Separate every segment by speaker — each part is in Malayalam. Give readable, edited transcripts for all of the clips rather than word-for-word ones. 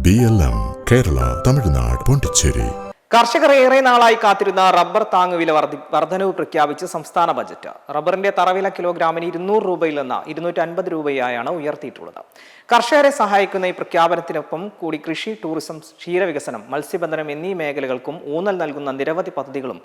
Speaker 1: BLM കേരള, തമിഴ്നാട്, പോണ്ടിച്ചേരി.
Speaker 2: കർഷകർ ഏറെ നാളായി കാത്തിരുന്ന റബ്ബർ താങ്ങുവില വർധനവ് പ്രഖ്യാപിച്ച് സംസ്ഥാന ബജറ്റ്. റബ്ബറിന്റെ തറവില കിലോഗ്രാമിന് 200 രൂപയിൽ നിന്ന് 250 രൂപയായാണ് ഉയർത്തിയിട്ടുള്ളത്. കർഷകരെ സഹായിക്കുന്ന ഈ പ്രഖ്യാപനത്തിനൊപ്പം കൂടി കൃഷി, ടൂറിസം, ക്ഷീരവികസനം, മത്സ്യബന്ധനം എന്നീ മേഖലകൾക്കും ഊന്നൽ നൽകുന്ന നിരവധി പദ്ധതികളും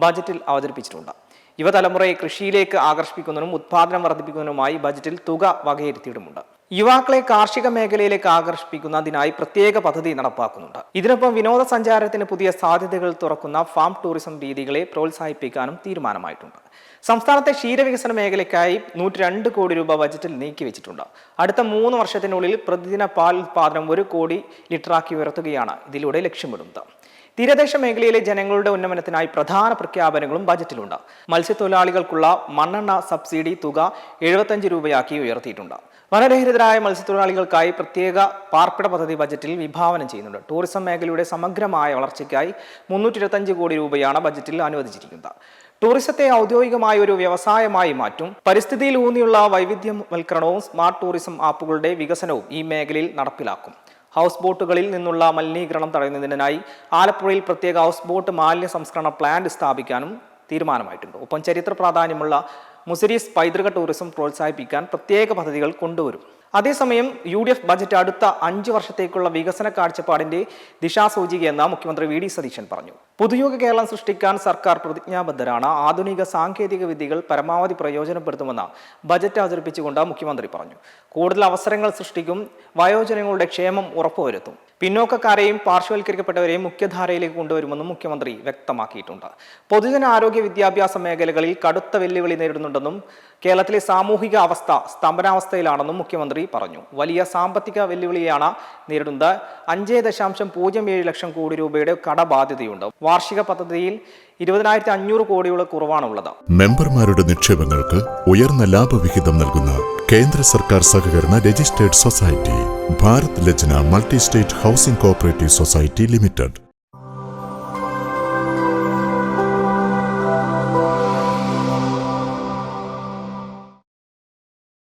Speaker 2: ബജറ്റിൽ അവതരിപ്പിച്ചിട്ടുണ്ട്. യുവതലമുറയെ കൃഷിയിലേക്ക് ആകർഷിപ്പിക്കുന്നതിനും ഉത്പാദനം വർദ്ധിപ്പിക്കുന്നതിനുമായി ബജറ്റിൽ തുക വകയിരുത്തിയിട്ടുമുണ്ട്. യുവാക്കളെ കാർഷിക മേഖലയിലേക്ക് ആകർഷിപ്പിക്കുന്നതിനായി പ്രത്യേക പദ്ധതി നടപ്പാക്കുന്നുണ്ട്. ഇതിനൊപ്പം വിനോദസഞ്ചാരത്തിന് പുതിയ സാധ്യതകൾ തുറക്കുന്ന ഫാം ടൂറിസം രീതികളെ പ്രോത്സാഹിപ്പിക്കാനും തീരുമാനമായിട്ടുണ്ട്. സംസ്ഥാനത്തെ ക്ഷീരവികസന മേഖലയ്ക്കായി 102 കോടി രൂപ ബജറ്റിൽ നീക്കിവെച്ചിട്ടുണ്ട്. അടുത്ത 3 വർഷത്തിനുള്ളിൽ പ്രതിദിന പാൽ ഉത്പാദനം 1 കോടി ലിറ്ററാക്കി ഉയർത്തുകയാണ് ഇതിലൂടെ ലക്ഷ്യമിടുന്നത്. തീരദേശ മേഖലയിലെ ജനങ്ങളുടെ ഉന്നമനത്തിനായി പ്രധാന പ്രഖ്യാപനങ്ങളും ബജറ്റിലുണ്ട്. മത്സ്യത്തൊഴിലാളികൾക്കുള്ള മണ്ണെണ്ണ സബ്സിഡി തുക 75 രൂപയാക്കി ഉയർത്തിയിട്ടുണ്ട്. വനരഹിതരായ മത്സ്യത്തൊഴിലാളികൾക്കായി പ്രത്യേക പാർപ്പിട പദ്ധതി ബജറ്റിൽ വിഭാവനം ചെയ്യുന്നുണ്ട്. ടൂറിസം മേഖലയുടെ സമഗ്രമായ വളർച്ചയ്ക്കായി 325 കോടി രൂപയാണ് ബജറ്റിൽ അനുവദിച്ചിരിക്കുന്നത്. ടൂറിസത്തെ ഔദ്യോഗികമായ ഒരു വ്യവസായമായി മാറ്റും. പരിസ്ഥിതിയിൽ ഊന്നിയുള്ള വൈവിധ്യവൽക്കരണവും സ്മാർട്ട് ടൂറിസം ആപ്പുകളുടെ വികസനവും ഈ മേഖലയിൽ നടപ്പിലാക്കും. ഹൗസ് ബോട്ടുകളിൽ നിന്നുള്ള മലിനീകരണം തടയുന്നതിനായി ആലപ്പുഴയിൽ പ്രത്യേക ഹൗസ് ബോട്ട് മാലിന്യ സംസ്കരണ പ്ലാന്റ് സ്ഥാപിക്കാനും തീരുമാനമായിട്ടുണ്ട്. ഒപ്പം ചരിത്ര പ്രാധാന്യമുള്ള മുസിരീസ് പൈതൃക ടൂറിസം പ്രോത്സാഹിപ്പിക്കാൻ പ്രത്യേക പദ്ധതികൾ കൊണ്ടുവരും. അതേസമയം UDF ബജറ്റ് അടുത്ത 5 വർഷത്തേക്കുള്ള വികസന കാഴ്ചപ്പാടിന്റെ ദിശാസൂചികയെന്ന് മുഖ്യമന്ത്രി VD സതീശൻ പറഞ്ഞു. പുതുയുഗ കേരളം സൃഷ്ടിക്കാൻ സർക്കാർ പ്രതിജ്ഞാബദ്ധരാണ്. ആധുനിക സാങ്കേതിക വിദ്യകൾ പരമാവധി പ്രയോജനപ്പെടുത്തുമെന്ന് ബജറ്റ് അവതരിപ്പിച്ചുകൊണ്ട് മുഖ്യമന്ത്രി പറഞ്ഞു. കൂടുതൽ അവസരങ്ങൾ സൃഷ്ടിക്കും, വയോജനങ്ങളുടെ ക്ഷേമം ഉറപ്പുവരുത്തും, പിന്നോക്കക്കാരെയും പാർശ്വവൽക്കരിക്കപ്പെട്ടവരെയും മുഖ്യധാരയിലേക്ക് കൊണ്ടുവരുമെന്നും മുഖ്യമന്ത്രി വ്യക്തമാക്കിയിട്ടുണ്ട്. പൊതുജന ആരോഗ്യ വിദ്യാഭ്യാസ മേഖലകളിൽ കടുത്ത വെല്ലുവിളി നേരിടുന്നുണ്ടെന്നും കേരളത്തിലെ സാമൂഹിക അവസ്ഥ സ്തംഭനാവസ്ഥയിലാണെന്നും മുഖ്യമന്ത്രി പറഞ്ഞു. വലിയ സാമ്പത്തിക വെല്ലുവിളിയാണ് നേരിടുന്നത്. 5.07 ലക്ഷം കോടി രൂപയുടെ കടബാധ്യതയുണ്ട്. വാർഷിക പദ്ധതിയിൽ 20,500 കോടിയുടെ കുറവാണുള്ളത്.
Speaker 1: മെമ്പർമാരുടെ നിക്ഷേപങ്ങൾക്ക് ഉയർന്ന ലാഭവിഹിതം നൽകുന്ന കേന്ദ്ര സർക്കാർ സഹകരണ registered society Bharat Lajna multi state housing cooperative society limited.